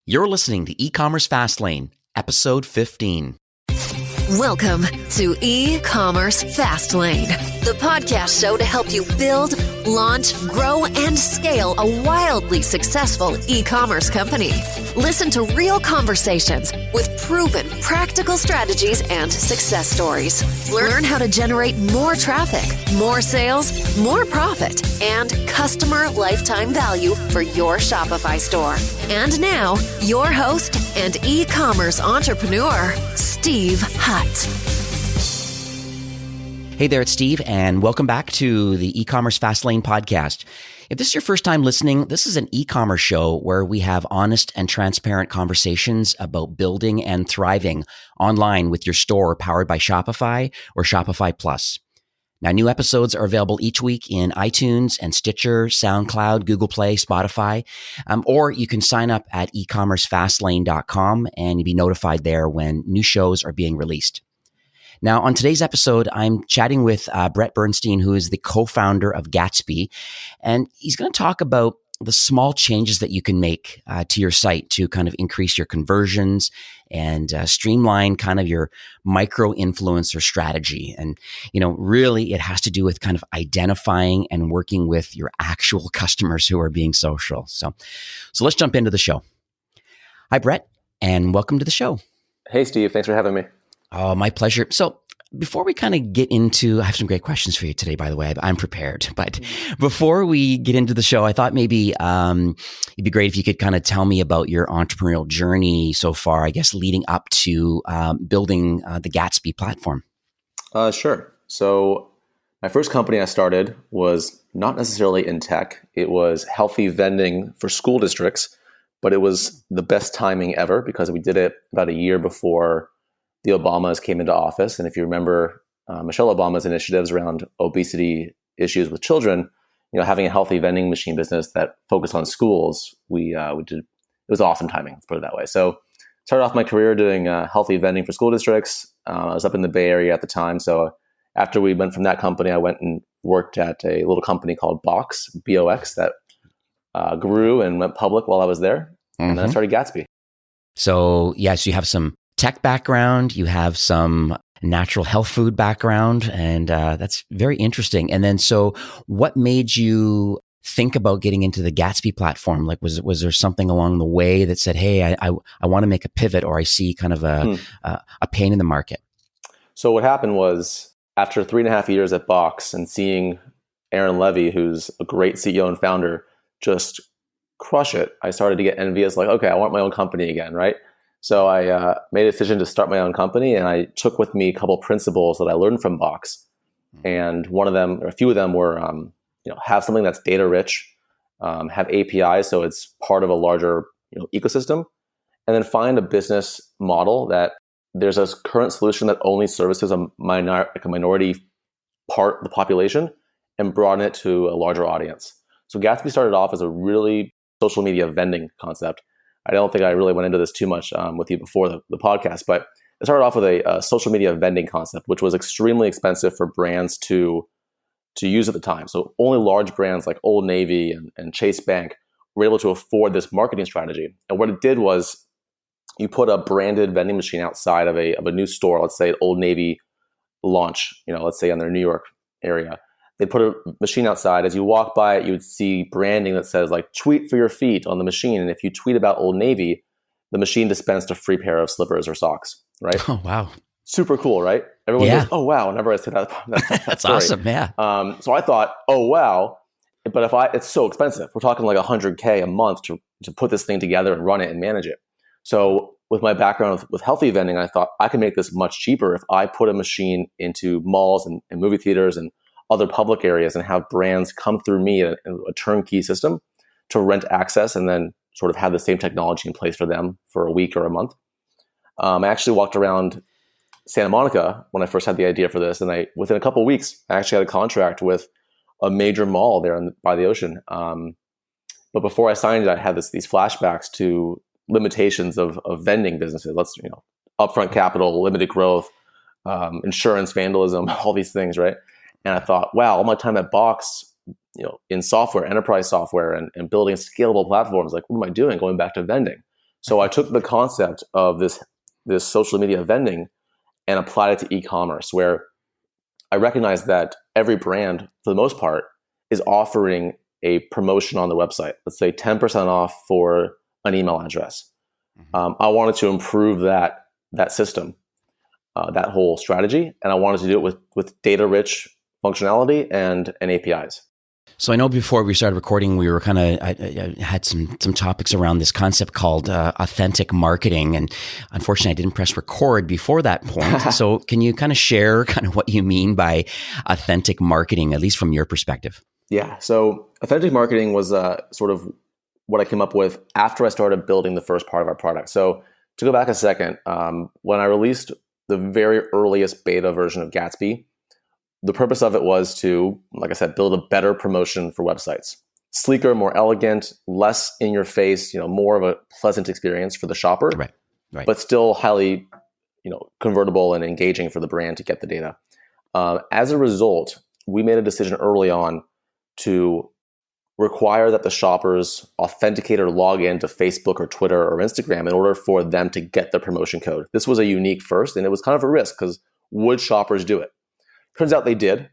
You're listening to E-Commerce Fastlane, episode 15. Welcome to E-Commerce Fastlane, the podcast show to help you build, launch, grow, and scale a wildly successful e-commerce company. Listen to real conversations with proven practical strategies and success stories. Learn how to generate more traffic, more sales, more profit, and customer lifetime value for your Shopify store. And now, your host and e-commerce entrepreneur, Steve Hutt. Hey there, it's Steve, and welcome back to the E-Commerce Fastlane podcast. If this is your first time listening, this is an e-commerce show where we have honest and transparent conversations about building and thriving online with your store powered by Shopify or Shopify Plus. Now, new episodes are available each week in iTunes and Stitcher, SoundCloud, Google Play, Spotify, or you can sign up at ecommercefastlane.com and you'll be notified there when new shows are being released. Now, on today's episode, I'm chatting with Brett Bernstein, who is the co-founder of Gatsby, and he's going to talk about the small changes that you can make to your site to kind of increase your conversions and streamline kind of your micro-influencer strategy. And, you know, really it has to do with kind of identifying and working with your actual customers who are being social. So let's jump into the show. Hi, Brett, and welcome to the show. Hey, Steve. Thanks for having me. Oh, my pleasure. So before we kind of get into, I have some great questions for you today, by the way. I'm prepared. But before we get into the show, I thought maybe it'd be great if you could kind of tell me about your entrepreneurial journey so far, I guess, leading up to building the Gatsby platform. Sure. So my first company I started was not necessarily in tech. It was healthy vending for school districts, but it was the best timing ever because we did it about a year before the Obamas came into office. And if you remember Michelle Obama's initiatives around obesity issues with children, you know, having a healthy vending machine business that focused on schools, we did. It was awesome timing, let's put it that way. So started off my career doing healthy vending for school districts. I was up in the Bay Area at the time. So after we went from that company, I went and worked at a little company called Box, B-O-X, that grew and went public while I was there. And then I started Gatsby. So yes, you have some tech background, you have some natural health food background, and that's very interesting. And then, so what made you think about getting into the Gatsby platform? Like, was there something along the way that said, hey, I want to make a pivot, or I see kind of a pain in the market? So what happened was, after 3.5 years at Box and seeing Aaron Levy, who's a great CEO and founder, just crush it, I started to get envious, like, okay, I want my own company again, right? So I made a decision to start my own company, and I took with me a couple principles that I learned from Box. And one of them, or a few of them, were have something that's data rich, have APIs, so it's part of a larger ecosystem, and then find a business model that there's a current solution that only services a minority part of the population, and broaden it to a larger audience. So Gatsby started off as a really social media vending concept. I don't think I really went into this too much with you before the podcast, but it started off with a social media vending concept, which was extremely expensive for brands to use at the time. So only large brands like Old Navy and Chase Bank were able to afford this marketing strategy. And what it did was, you put a branded vending machine outside of a new store, let's say an Old Navy launch, let's say in their New York area. They put a machine outside. As you walk by it, you would see branding that says, like, tweet for your feet on the machine. And if you tweet about Old Navy, the machine dispensed a free pair of slippers or socks, right? Oh, wow. Super cool, right? Everyone goes, oh, wow, whenever I say that. That's awesome, yeah. So I thought, oh, wow. But it's so expensive. We're talking like $100K a month to put this thing together and run it and manage it. So with my background with healthy vending, I thought I could make this much cheaper if I put a machine into malls and movie theaters and other public areas and have brands come through me in a turnkey system to rent access and then sort of have the same technology in place for them for a week or a month. I actually walked around Santa Monica when I first had the idea for this, and within a couple of weeks, I actually had a contract with a major mall there by the ocean. But before I signed it, I had these flashbacks to limitations of vending businesses. Upfront capital, limited growth, insurance, vandalism, all these things, right? And I thought, wow, all my time at Box, in software, enterprise software, and building scalable platforms, like, what am I doing going back to vending? So I took the concept of this social media vending and applied it to e-commerce, where I recognized that every brand, for the most part, is offering a promotion on the website. Let's say 10% off for an email address. I wanted to improve that system, that whole strategy, and I wanted to do it with data-rich functionality and APIs. So I know before we started recording, we were I had some topics around this concept called authentic marketing, and unfortunately, I didn't press record before that point. So can you kind of share what you mean by authentic marketing, at least from your perspective? Yeah. So authentic marketing was sort of what I came up with after I started building the first part of our product. So to go back a second, when I released the very earliest beta version of Gatsby, the purpose of it was to, like I said, build a better promotion for websites. Sleeker, more elegant, less in your face, more of a pleasant experience for the shopper, right. But still highly, convertible and engaging for the brand to get the data. As a result, we made a decision early on to require that the shoppers authenticate or log in to Facebook or Twitter or Instagram in order for them to get the promotion code. This was a unique first, and it was kind of a risk because would shoppers do it? Turns out they did.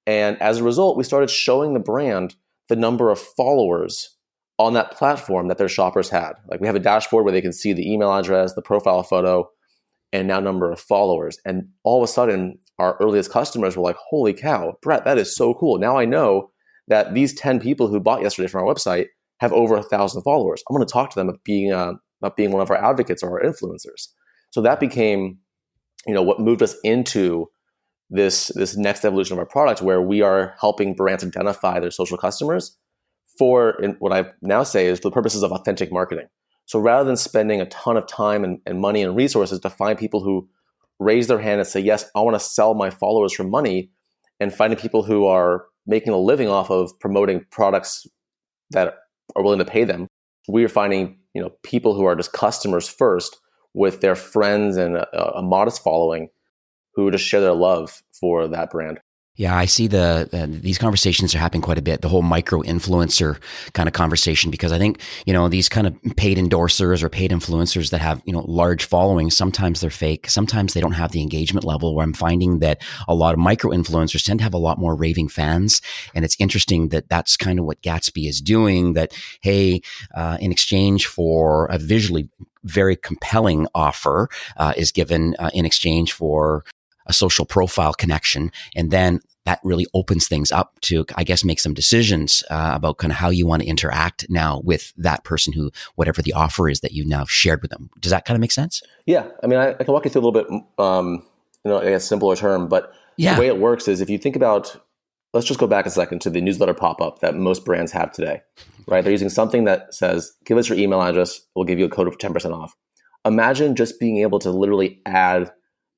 And as a result, we started showing the brand the number of followers on that platform that their shoppers had. Like we have a dashboard where they can see the email address, the profile photo, and now number of followers. And all of a sudden, our earliest customers were like, holy cow, Brett, that is so cool. Now I know that these 10 people who bought yesterday from our website have over 1,000 followers. I'm going to talk to them about being one of our advocates or our influencers. So that became, what moved us into this next evolution of our product, where we are helping brands identify their social customers for what I now say is for the purposes of authentic marketing. So rather than spending a ton of time and money and resources to find people who raise their hand and say, yes, I want to sell my followers for money, and finding people who are making a living off of promoting products that are willing to pay them, we are finding people who are just customers first with their friends and a modest following who just share their love for that brand. Yeah, I see these conversations are happening quite a bit, the whole micro-influencer kind of conversation, because I think, these kind of paid endorsers or paid influencers that have, large followings, sometimes they're fake, sometimes they don't have the engagement level, where I'm finding that a lot of micro-influencers tend to have a lot more raving fans. And it's interesting that that's kind of what Gatsby is doing, that, hey, in exchange for a visually very compelling offer is given in exchange for a social profile connection. And then that really opens things up to, I guess, make some decisions about kind of how you want to interact now with that person who, whatever the offer is that you now shared with them. Does that kind of make sense? Yeah. I mean, I can walk you through a little bit, I guess, simpler term, but the way it works is if you think about, let's just go back a second to the newsletter pop-up that most brands have today, right? They're using something that says, give us your email address, we'll give you a code of 10% off. Imagine just being able to literally add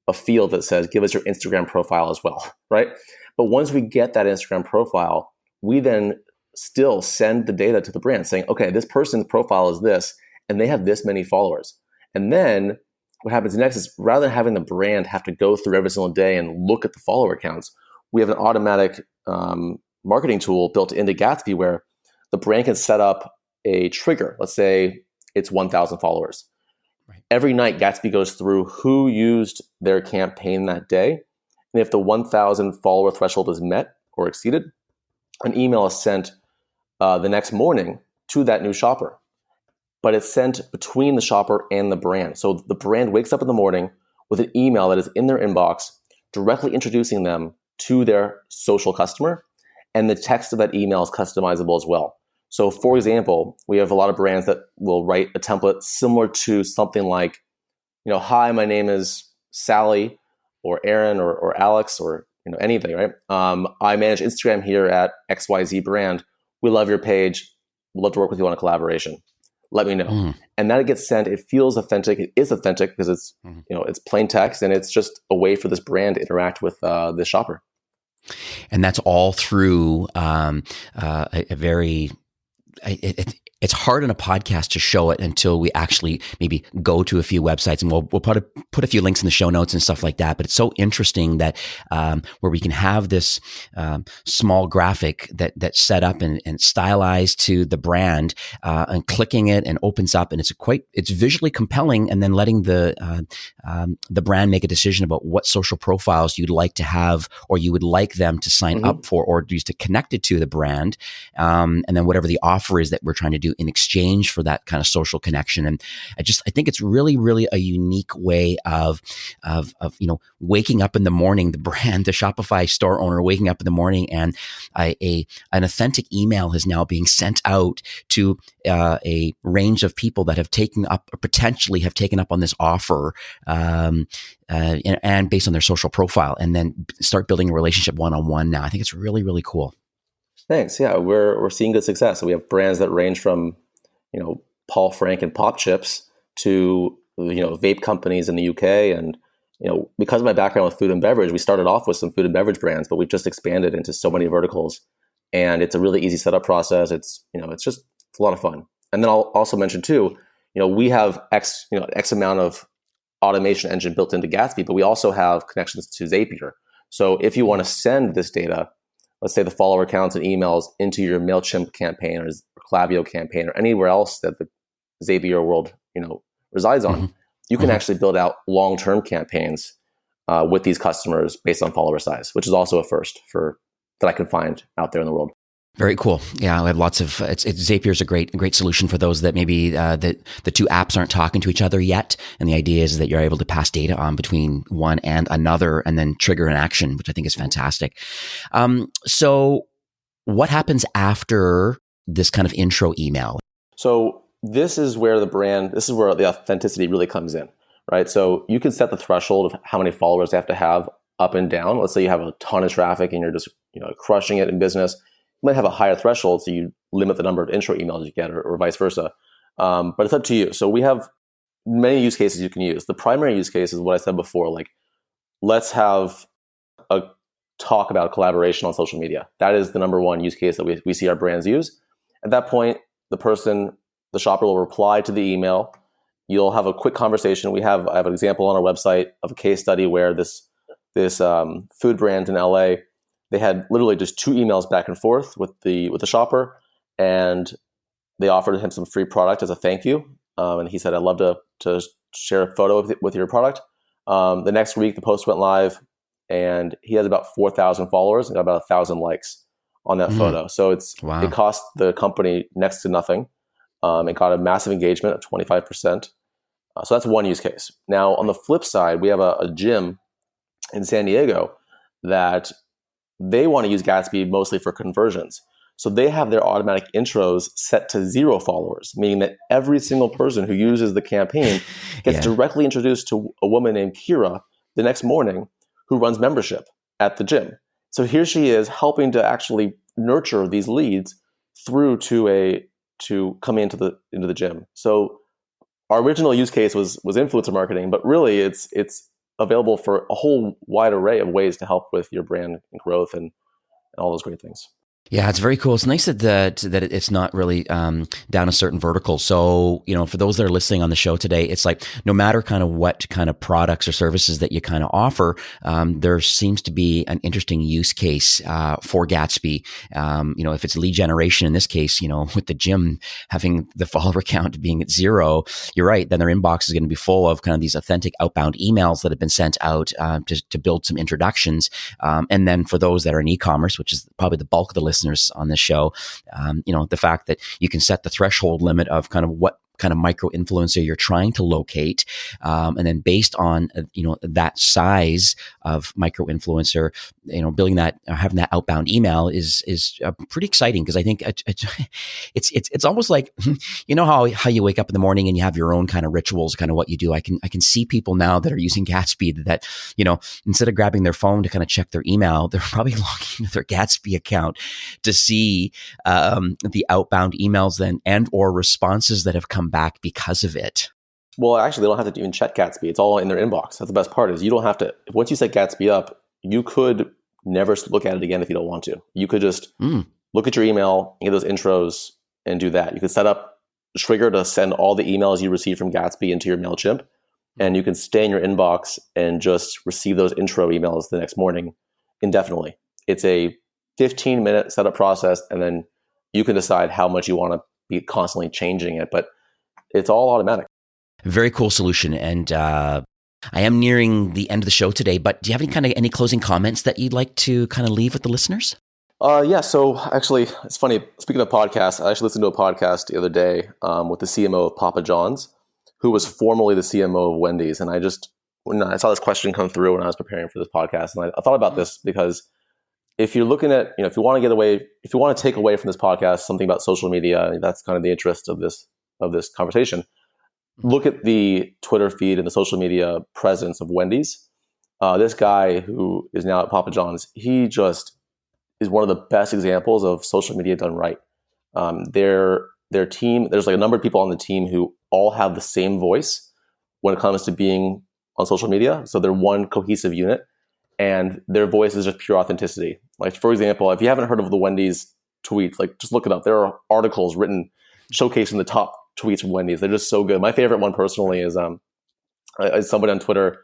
a field that says, give us your Instagram profile as well, right? But once we get that Instagram profile, we then still send the data to the brand saying, okay, this person's profile is this, and they have this many followers. And then what happens next is rather than having the brand have to go through every single day and look at the follower counts, we have an automatic marketing tool built into Gatsby where the brand can set up a trigger. Let's say it's 1,000 followers. Right. Every night, Gatsby goes through who used their campaign that day. And if the 1,000 follower threshold is met or exceeded, an email is sent the next morning to that new shopper. But it's sent between the shopper and the brand. So the brand wakes up in the morning with an email that is in their inbox, directly introducing them to their social customer. And the text of that email is customizable as well. So for example, we have a lot of brands that will write a template similar to something like, hi, my name is Sally or Aaron or Alex or anything, right? I manage Instagram here at XYZ brand. We love your page. We'd love to work with you on a collaboration. Let me know. And that gets sent. It feels authentic. It is authentic because it's, it's plain text and it's just a way for this brand to interact with the shopper. And that's all through a very it's hard in a podcast to show it until we actually maybe go to a few websites, and we'll put a few links in the show notes and stuff like that. But it's so interesting that where we can have this small graphic that's set up and stylized to the brand, and clicking it and opens up, and it's visually compelling, and then letting the brand make a decision about what social profiles you'd like to have, or you would like them to sign up for, or just to connect it to the brand, and then whatever the offer is that we're trying to do in exchange for that kind of social connection. And I think it's really, really a unique way of waking up in the morning, the brand, the Shopify store owner waking up in the morning, and an authentic email is now being sent out to a range of people that have taken up, or potentially have taken up on this offer, and based on their social profile, and then start building a relationship one-on-one now. I think it's really, really cool. Thanks. Yeah, we're seeing good success. So we have brands that range from, Paul Frank and Pop Chips to, vape companies in the UK. And, because of my background with food and beverage, we started off with some food and beverage brands, but we've just expanded into so many verticals, and it's a really easy setup process. It's a lot of fun. And then I'll also mention too, we have X amount of automation engine built into Gatsby, but we also have connections to Zapier. So if you want to send this data, let's say the follower counts and emails, into your MailChimp campaign or Klaviyo campaign or anywhere else that the Zapier world, resides on, you can actually build out long-term campaigns with these customers based on follower size, which is also a first that I can find out there in the world. Very cool. Yeah, I have lots of. Zapier is a great solution for those that maybe the two apps aren't talking to each other yet, and the idea is that you're able to pass data on between one and another, and then trigger an action, which I think is fantastic. So, what happens after this kind of intro email? So this is where the authenticity really comes in, right? So you can set the threshold of how many followers they have to have up and down. Let's say you have a ton of traffic and you're just crushing it in business. You might have a higher threshold, so you limit the number of intro emails you get, or vice versa. But it's up to you. So we have many use cases you can use. The primary use case is what I said before, like, let's have a talk about collaboration on social media. That is the number one use case that we see our brands use. At that point, the shopper will reply to the email. You'll have a quick conversation. I have an example on our website of a case study where this food brand in LA, they had literally just 2 emails back and forth with the shopper, and they offered him some free product as a thank you. And he said, "I'd love to share a photo with your product." The next week, the post went live, and he has about 4,000 followers and got about 1,000 likes on that photo. So it cost the company next to nothing. It got a massive engagement of 25%. So that's one use case. Now, on the flip side, we have a gym in San Diego that they want to use Gatsby mostly for conversions. So they have their automatic intros set to 0 followers, meaning that every single person who uses the campaign gets directly introduced to a woman named Kira the next morning who runs membership at the gym. So here she is helping to actually nurture these leads through to come into the gym. So our original use case was influencer marketing, but really it's available for a whole wide array of ways to help with your brand and growth and all those great things. Yeah, it's very cool. It's nice that it's not really down a certain vertical. So, for those that are listening on the show today, it's like no matter kind of what kind of products or services that you kind of offer, there seems to be an interesting use case for Gatsby. If it's lead generation in this case, with the gym having the follower count being at 0, you're right. Then their inbox is going to be full of kind of these authentic outbound emails that have been sent out to build some introductions. And then for those that are in e-commerce, which is probably the bulk of the listeners on this show, the fact that you can set the threshold limit of kind of what kind of micro influencer you're trying to locate, and then based on that size of micro influencer, building that, having that outbound email is pretty exciting, because I think it's almost like how you wake up in the morning and you have your own kind of rituals, kind of what you do. I can see people now that are using Gatsby that instead of grabbing their phone to kind of check their email, they're probably logging into their Gatsby account to see the outbound emails then and or responses that have come back because of it. Well, actually, they don't have to even check Gatsby. It's all in their inbox. That's the best part, is you don't have to. Once you set Gatsby up, you could never look at it again if you don't want to. You could just look at your email, get those intros, and do that. You could set up trigger to send all the emails you receive from Gatsby into your MailChimp. And you can stay in your inbox and just receive those intro emails the next morning indefinitely. It's a 15-minute setup process, and then you can decide how much you want to be constantly changing it, but it's all automatic. Very cool solution. And I am nearing the end of the show today, but do you have any closing comments that you'd like to kind of leave with the listeners? Yeah. So actually, it's funny. Speaking of podcasts, I actually listened to a podcast the other day with the CMO of Papa John's, who was formerly the CMO of Wendy's. And when I saw this question come through when I was preparing for this podcast, and I thought about this because if you're looking at, if you want to take away from this podcast something about social media, that's kind of the interest of this conversation. Look at the Twitter feed and the social media presence of Wendy's. This guy who is now at Papa John's, he just is one of the best examples of social media done right. Their team, there's like a number of people on the team who all have the same voice when it comes to being on social media. So they're one cohesive unit, and their voice is just pure authenticity. Like, for example, if you haven't heard of the Wendy's tweets, like just look it up. There are articles written showcasing the top tweets from Wendy's. They're just so good. My favorite one personally is somebody on Twitter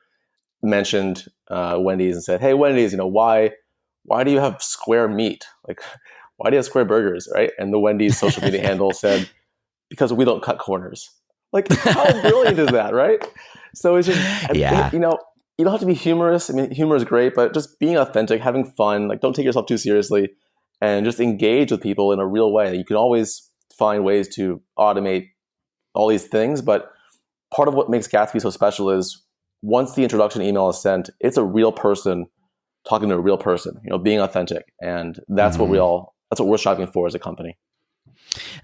mentioned Wendy's and said, "Hey Wendy's, why do you have square meat? Like, why do you have square burgers, right?" And the Wendy's social media handle said, "Because we don't cut corners." Like, how brilliant is that, right? So it's just, Yeah. you don't have to be humorous. I mean, humor is great, but just being authentic, having fun, like don't take yourself too seriously, and just engage with people in a real way. You can always find ways to automate all these things, but part of what makes Gatsby so special is once the introduction email is sent, it's a real person talking to a real person, being authentic. And that's what that's what we're striving for as a company.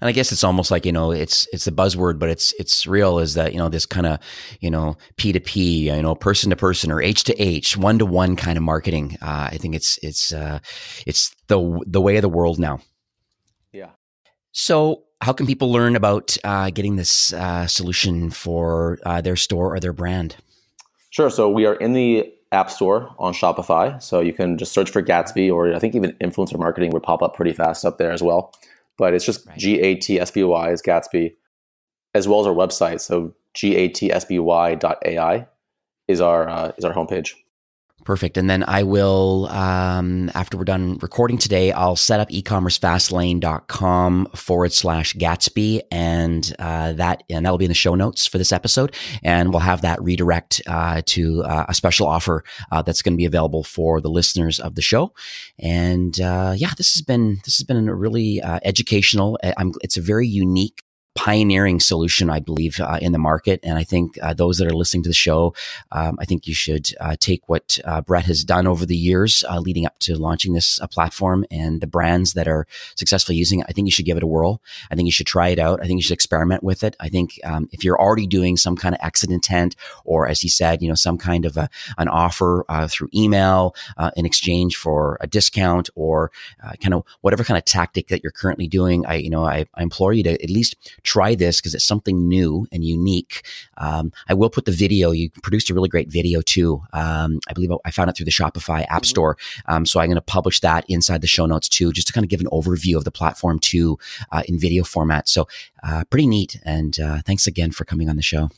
And I guess it's almost like, it's a buzzword, but it's real, is that, this kind of, P2P, person to person, or H to H, one to one kind of marketing. I think it's the way of the world now. Yeah. So how can people learn about getting this solution for their store or their brand? Sure. So we are in the App Store on Shopify. So you can just search for Gatsby, or I think even influencer marketing would pop up pretty fast up there as well. But it's just GATSBY is Gatsby, as well as our website. So gatsby.ai is our homepage. Perfect. And then I will, after we're done recording today, I'll set up ecommercefastlane.com/Gatsby, and that'll be in the show notes for this episode. And we'll have that redirect to a special offer that's going to be available for the listeners of the show. And this has been a really educational. It's a very unique, pioneering solution, I believe, in the market. And I think those that are listening to the show, I think you should take what Brett has done over the years leading up to launching this platform, and the brands that are successfully using it. I think you should give it a whirl. I think you should try it out. I think you should experiment with it. I think if you're already doing some kind of exit intent, or as he said, some kind of an offer through email in exchange for a discount, or kind of whatever kind of tactic that you're currently doing, I implore you to at least try this, because it's something new and unique. I will put the video. You produced a really great video too. I believe I found it through the Shopify App Store. So I'm going to publish that inside the show notes too, just to kind of give an overview of the platform too in video format. So pretty neat. And thanks again for coming on the show.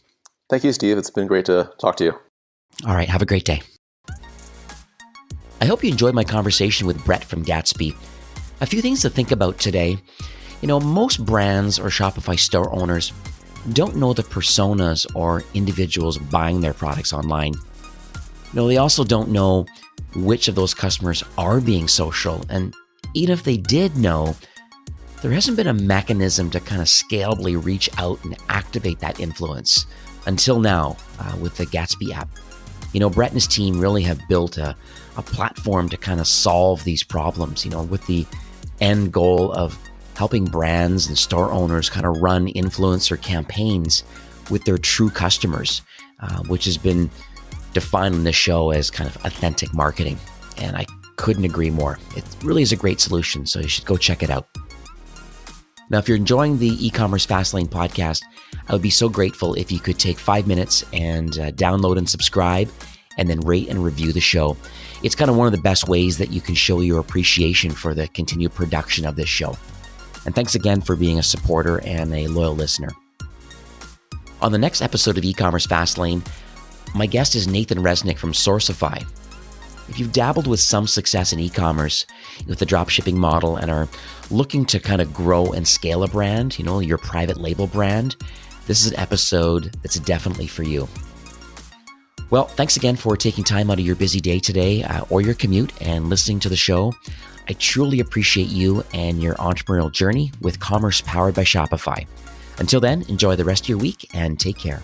Thank you, Steve. It's been great to talk to you. All right. Have a great day. I hope you enjoyed my conversation with Brett from Gatsby. A few things to think about today. Most brands or Shopify store owners don't know the personas or individuals buying their products online. They also don't know which of those customers are being social. And even if they did know, there hasn't been a mechanism to kind of scalably reach out and activate that influence until now with the Gatsby app. Brett and his team really have built a platform to kind of solve these problems, with the end goal of helping brands and store owners kind of run influencer campaigns with their true customers, which has been defined in this show as kind of authentic marketing. And I couldn't agree more. It really is a great solution, so you should go check it out. Now, if you're enjoying the E-commerce Fastlane podcast, I would be so grateful if you could take 5 minutes and download and subscribe, and then rate and review the show. It's kind of one of the best ways that you can show your appreciation for the continued production of this show. And thanks again for being a supporter and a loyal listener. On the next episode of E-commerce Fastlane, my guest is Nathan Resnick from Sourcify. If you've dabbled with some success in e-commerce with the dropshipping model and are looking to kind of grow and scale a brand, your private label brand, this is an episode that's definitely for you. Well, thanks again for taking time out of your busy day today or your commute and listening to the show. I truly appreciate you and your entrepreneurial journey with commerce powered by Shopify. Until then, enjoy the rest of your week and take care.